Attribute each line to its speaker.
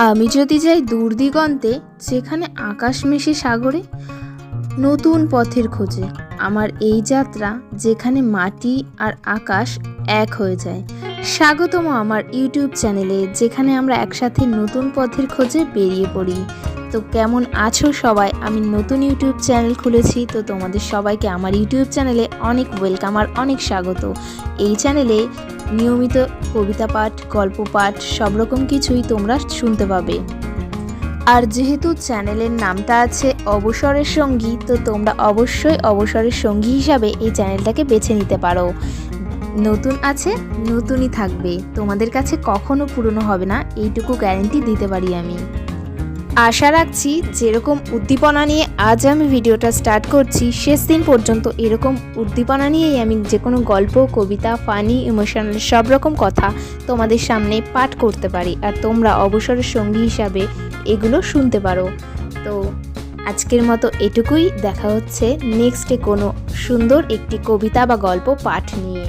Speaker 1: আমি যদি যাই দূর দিগন্তে, যেখানে আকাশ মেশে সাগরে, নতুন পথের খোঁজে আমার এই যাত্রা, যেখানে মাটি আর আকাশ এক হয়ে যায়। স্বাগতম আমার ইউটিউব চ্যানেলে, যেখানে আমরা একসাথে নতুন পথের খোঁজে বেরিয়ে পড়ি। তো কেমন আছো সবাই? আমি নতুন ইউটিউব চ্যানেল খুলেছি, তো তোমাদের সবাইকে আমার ইউটিউব চ্যানেলে অনেক ওয়েলকাম আর অনেক স্বাগত। এই চ্যানেলে নিয়মিত কবিতা পাঠ, গল্প পাঠ, সব রকম কিছুই তোমরা শুনতে পাবে। আর যেহেতু চ্যানেলের নামটা আছে অবসরের সঙ্গী, তো তোমরা অবশ্যই অবসরের সঙ্গী হিসাবে এই চ্যানেলটাকে বেছে নিতে পারো। নতুন আছে, নতুনই থাকবে, তোমাদের কাছে কখনো পুরনো হবে না, এইটুকু গ্যারেন্টি দিতে পারি আমি। আশা রাখছি যেরকম উদ্দীপনা নিয়ে আজ আমি ভিডিওটা স্টার্ট করছি, শেষ দিন পর্যন্ত এরকম উদ্দীপনা নিয়েই আমি যে কোনো গল্প, কবিতা, ফানি, ইমোশনাল সব রকম কথা তোমাদের সামনে পাঠ করতে পারি, আর তোমরা অবসরের সঙ্গী হিসাবে এগুলো শুনতে পারো। তো আজকের মতো এটুকুই, দেখা হচ্ছে নেক্সটে কোনো সুন্দর একটি কবিতা বা গল্প পাঠ নিয়ে।